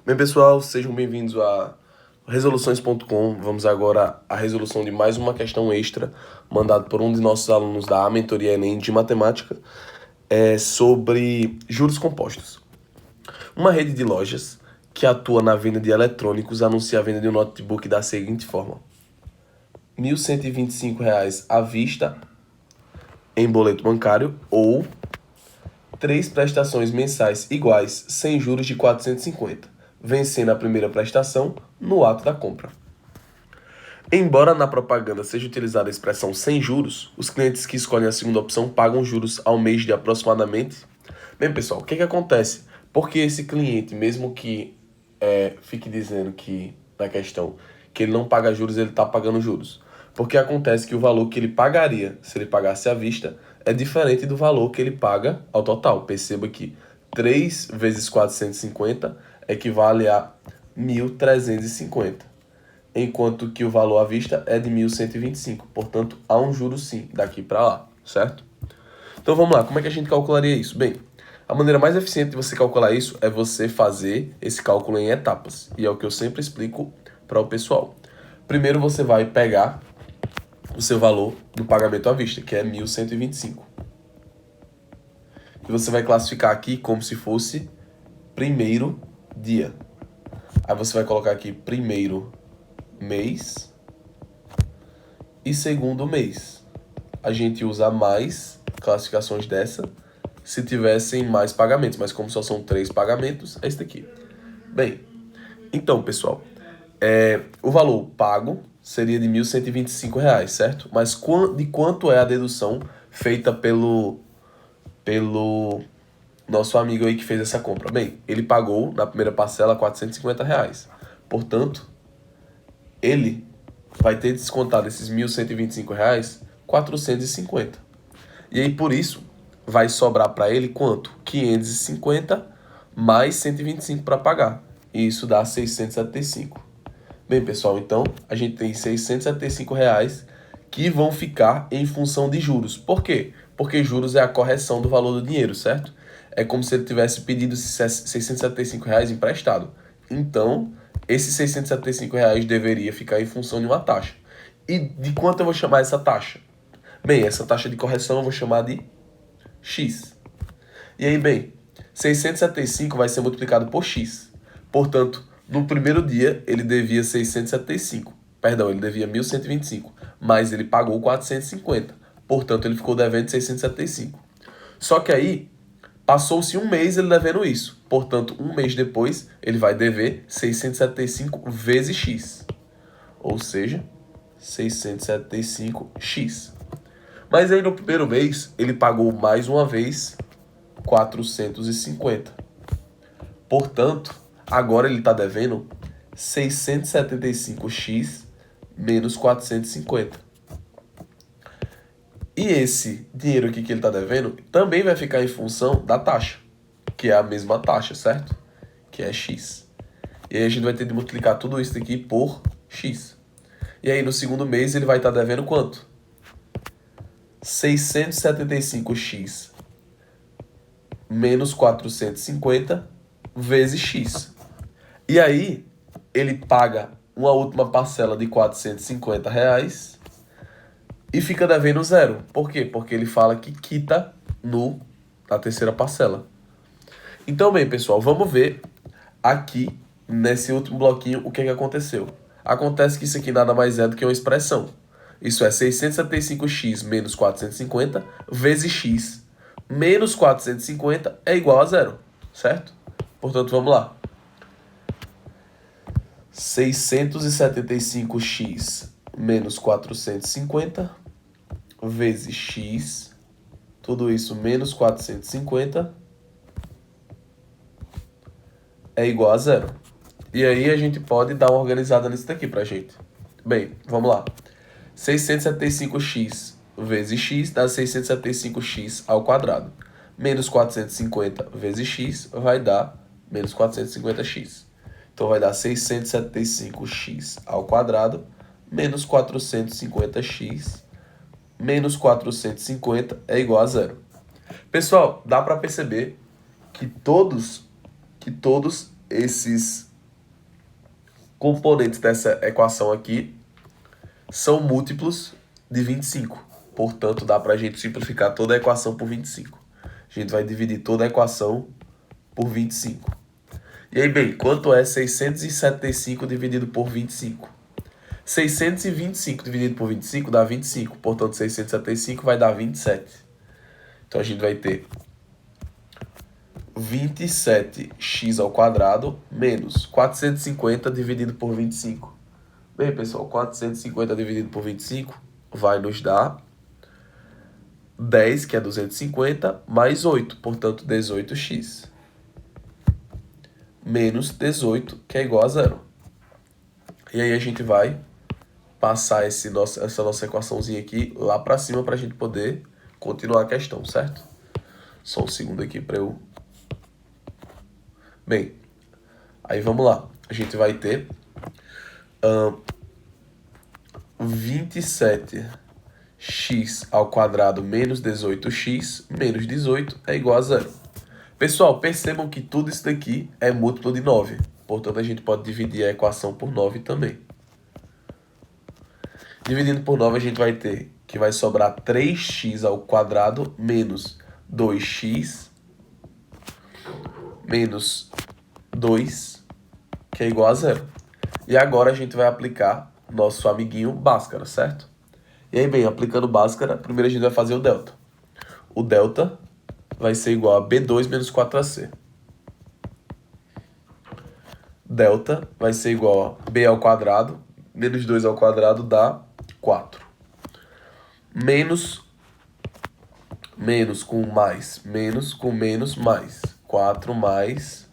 Bem, pessoal, sejam bem-vindos a resoluções.com. Vamos agora à resolução de mais uma questão extra mandada por um de nossos alunos da Mentoria Enem de Matemática sobre juros compostos. Uma rede de lojas que atua na venda de eletrônicos anuncia a venda de um notebook da seguinte forma: R$ 1.125 à vista em boleto bancário ou 3 prestações mensais iguais sem juros de 450, vencendo a primeira prestação no ato da compra. Embora na propaganda seja utilizada a expressão sem juros, os clientes que escolhem a segunda opção pagam juros ao mês de aproximadamente... Bem, pessoal, o que acontece? Porque esse cliente, mesmo que fique dizendo que, na questão, que ele não paga juros, ele está pagando juros. Porque acontece que o valor que ele pagaria, se ele pagasse à vista, é diferente do valor que ele paga ao total. Perceba que 3 vezes 450 equivale a 1.350, enquanto que o valor à vista é de 1.125. Portanto, há um juro sim, daqui para lá, certo? Então vamos lá, como é que a gente calcularia isso? Bem, a maneira mais eficiente de você calcular isso é você fazer esse cálculo em etapas. E é o que eu sempre explico para o pessoal. Primeiro você vai pegar o seu valor do pagamento à vista, que é 1.125. E você vai classificar aqui como se fosse primeiro dia. Aí você vai colocar aqui primeiro mês e segundo mês. A gente usa mais classificações dessa se tivessem mais pagamentos, mas como só são 3 pagamentos, é esse daqui. Bem, então, pessoal, o valor pago seria de R$ 1.125, certo? Mas de quanto é a dedução feita pelo nosso amigo aí que fez essa compra? Bem, ele pagou na primeira parcela R$ 450. Portanto, ele vai ter descontado desses R$ 1.125, 450. E aí, por isso, vai sobrar para ele quanto? 550 mais 125 para pagar. E isso dá 675. Bem, pessoal, então a gente tem R$ 675 que vão ficar em função de juros. Por quê? Porque juros é a correção do valor do dinheiro, certo? É como se ele tivesse pedido R$ 675 emprestado. Então, esses R$ 675 deveria ficar em função de uma taxa. E de quanto eu vou chamar essa taxa? Bem, essa taxa de correção eu vou chamar de X. E aí, bem, 675 vai ser multiplicado por X. Portanto, no primeiro dia, ele devia 675. Perdão, ele devia 1.125. Mas ele pagou 450. Portanto, ele ficou devendo 675. Só que aí, passou-se um mês ele devendo isso. Portanto, um mês depois, ele vai dever 675 vezes X. Ou seja, 675X. Mas aí no primeiro mês, ele pagou mais uma vez 450. Portanto, agora ele está devendo 675x menos 450. E esse dinheiro aqui que ele está devendo também vai ficar em função da taxa, que é a mesma taxa, certo? Que é x. E aí a gente vai ter de multiplicar tudo isso aqui por x. E aí no segundo mês ele vai estar devendo quanto? 675x menos 450 vezes x. E aí, ele paga uma última parcela de R$ 450 e fica devendo zero. Por quê? Porque ele fala que quita na terceira parcela. Então, bem, pessoal, vamos ver aqui, nesse último bloquinho, o que aconteceu. Acontece que isso aqui nada mais é do que uma expressão. Isso é 675x menos 450 vezes x menos 450 é igual a zero, certo? Portanto, vamos lá. 675x menos 450 vezes x, tudo isso menos 450, é igual a zero. E aí a gente pode dar uma organizada nisso daqui pra gente. Bem, vamos lá. 675x vezes x dá 675x ao quadrado. Menos 450 vezes x vai dar menos 450x. Então vai dar 675x ao quadrado menos 450x menos 450 é igual a zero. Pessoal, dá para perceber que todos esses componentes dessa equação aqui são múltiplos de 25. Portanto, dá para a gente simplificar toda a equação por 25. A gente vai dividir toda a equação por 25. E aí, bem, quanto é 675 dividido por 25? 625 dividido por 25 dá 25. Portanto, 675 vai dar 27. Então, a gente vai ter 27x ao quadrado menos 450 dividido por 25. Bem, pessoal, 450 dividido por 25 vai nos dar 10, que é 250, mais 8, portanto, 18x. Menos 18, que é igual a zero. E aí a gente vai passar essa nossa equaçãozinha aqui lá para cima para a gente poder continuar a questão, certo? Só um segundo aqui para eu... Bem, aí vamos lá. A gente vai ter 27x ao quadrado menos 18x menos 18 é igual a zero. Pessoal, percebam que tudo isso daqui é múltiplo de 9. Portanto, a gente pode dividir a equação por 9 também. Dividindo por 9, a gente vai ter que vai sobrar 3x ao quadrado menos 2x menos 2, que é igual a zero. E agora a gente vai aplicar nosso amiguinho Bhaskara, certo? E aí, bem, aplicando Bhaskara, primeiro a gente vai fazer o delta. O delta vai ser igual a B2 menos 4AC. Delta vai ser igual a B ao quadrado, menos 2 ao quadrado dá 4. Menos com mais, menos com menos, mais. 4 mais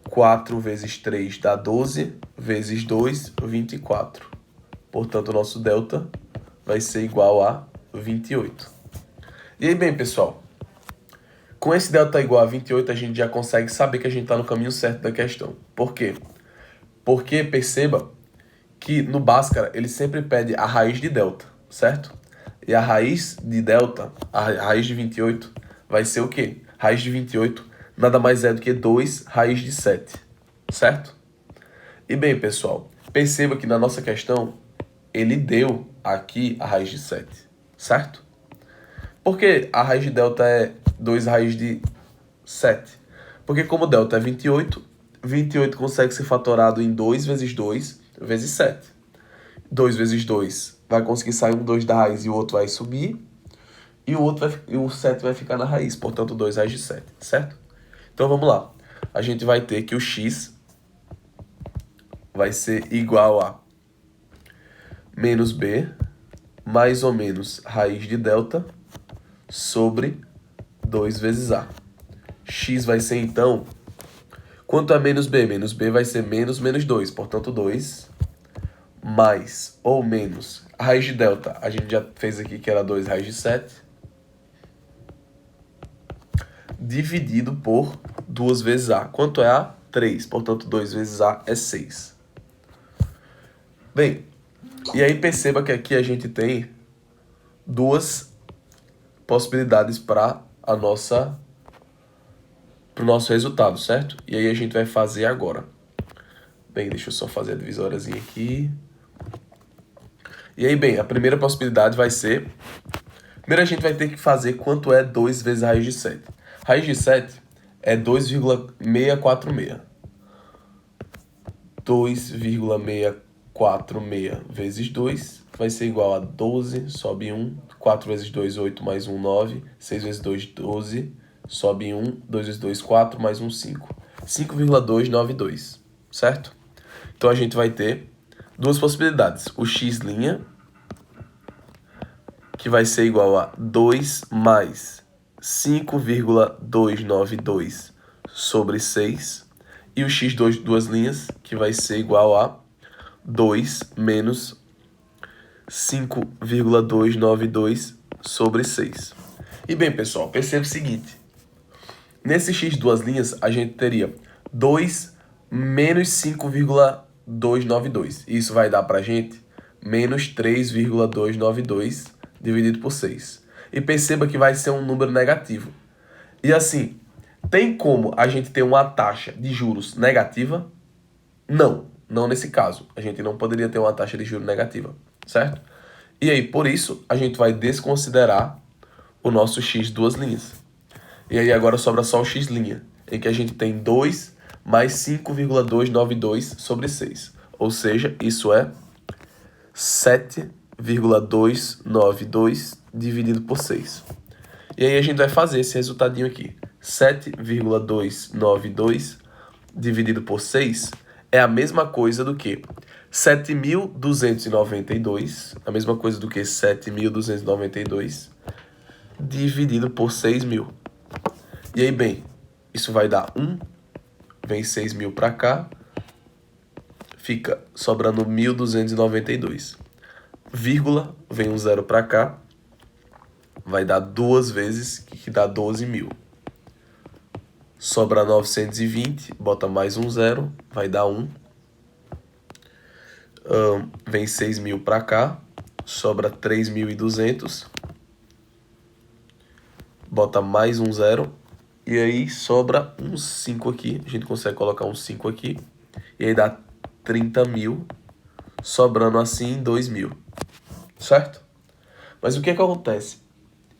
4 vezes 3 dá 12, vezes 2, 24. Portanto, o nosso delta vai ser igual a 28. E aí, bem, pessoal, com esse delta igual a 28, a gente já consegue saber que a gente está no caminho certo da questão. Por quê? Porque perceba que no Bhaskara ele sempre pede a raiz de delta, certo? E a raiz de delta, a raiz de 28, vai ser o quê? Raiz de 28 nada mais é do que 2 raiz de 7, certo? E bem, pessoal, perceba que na nossa questão ele deu aqui a raiz de 7, certo? Por que a raiz de delta é 2 raiz de 7? Porque como delta é 28, 28 consegue ser fatorado em 2 vezes 2 vezes 7. 2 vezes 2 vai conseguir sair um 2 da raiz e o outro vai subir. E o 7 vai ficar na raiz, portanto 2 raiz de 7, certo? Então vamos lá. A gente vai ter que o x vai ser igual a menos b mais ou menos raiz de delta sobre 2 vezes a. X vai ser, então, quanto é menos b? Menos b vai ser menos 2, portanto 2, mais ou menos a raiz de delta, a gente já fez aqui que era 2 raiz de 7, dividido por 2 vezes a. Quanto é a? 3, portanto 2 vezes a é 6. Bem, e aí perceba que aqui a gente tem duas possibilidades para o nosso resultado, certo? E aí a gente vai fazer agora. Bem, deixa eu só fazer a divisóriazinha aqui. E aí, bem, a primeira possibilidade vai ser... Primeiro a gente vai ter que fazer quanto é 2 vezes a raiz de 7. Raiz de 7 é 2,646. 2,646 vezes 2 vai ser igual a 12, sobe 1. 4 vezes 2, 8, mais 1, 9. 6 vezes 2, 12, sobe 1. 2 vezes 2, 4, mais 1, 5. 5,292, certo? Então a gente vai ter duas possibilidades. O x', que vai ser igual a 2 mais 5,292 sobre 6. E o x duas linhas, que vai ser igual a 2 menos 5,292 sobre 6. E bem, pessoal, perceba o seguinte. Nesse x duas linhas, a gente teria 2 menos 5,292. Isso vai dar pra gente menos 3,292 dividido por 6. E perceba que vai ser um número negativo. E assim, Tem como a gente ter uma taxa de juros negativa? Não nesse caso. A gente não poderia ter uma taxa de juros negativa, certo? E aí, por isso, a gente vai desconsiderar o nosso x duas linhas. E aí agora sobra só o x', em que a gente tem 2 mais 5,292 sobre 6. Ou seja, isso é 7,292 dividido por 6. E aí a gente vai fazer esse resultadinho aqui. 7,292 dividido por 6 é a mesma coisa do que 7.292, a mesma coisa do que 7.292 dividido por 6.000. E aí, bem, isso vai dar 1, vem 6.000 para cá, fica sobrando 1.292. Vírgula, vem um 0 para cá, vai dar 2 vezes, que dá 12.000. Sobra 920, bota mais um 0, vai dar 1. Vem 6.000 para cá, sobra 3.200. Bota mais um 0. E aí sobra um 5 aqui. A gente consegue colocar um 5 aqui. E aí dá 30.000. Sobrando assim 2.000. Certo? Mas o que acontece?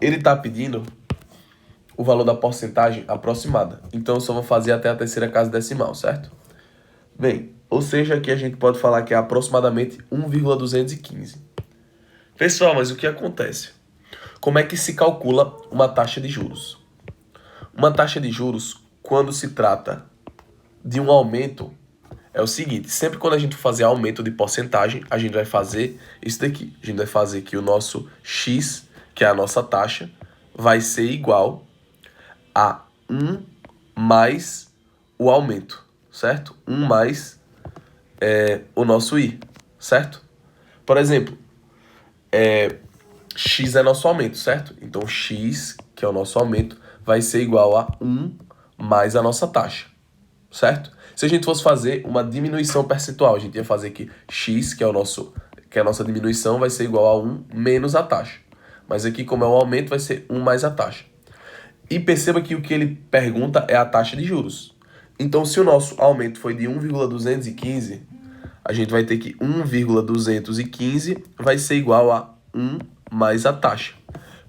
Ele está pedindo o valor da porcentagem aproximada. Então eu só vou fazer até a terceira casa decimal, certo? Bem, ou seja, aqui a gente pode falar que é aproximadamente 1,215. Pessoal, mas o que acontece? Como é que se calcula uma taxa de juros? Uma taxa de juros, quando se trata de um aumento, é o seguinte: sempre quando a gente fazer aumento de porcentagem, a gente vai fazer isso daqui. A gente vai fazer que o nosso x, que é a nossa taxa, vai ser igual a 1 mais o aumento, certo? 1 mais o nosso i, certo? Por exemplo, x é nosso aumento, certo? Então, x, que é o nosso aumento, vai ser igual a 1 mais a nossa taxa, certo? Se a gente fosse fazer uma diminuição percentual, a gente ia fazer que x, que é a nossa diminuição, vai ser igual a 1 menos a taxa. Mas aqui, como é um aumento, vai ser 1 mais a taxa. E perceba que o que ele pergunta é a taxa de juros. Então, se o nosso aumento foi de 1,215, a gente vai ter que 1,215 vai ser igual a 1 mais a taxa.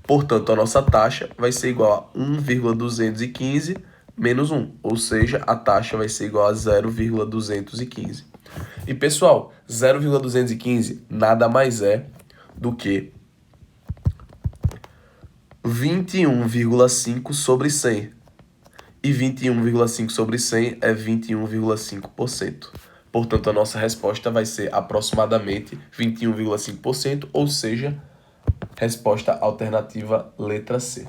Portanto, a nossa taxa vai ser igual a 1,215 menos 1. Ou seja, a taxa vai ser igual a 0,215. E, pessoal, 0,215 nada mais é do que 21,5 sobre 100. E 21,5 sobre 100 é 21,5%. Portanto, a nossa resposta vai ser aproximadamente 21,5%, ou seja, resposta alternativa letra C.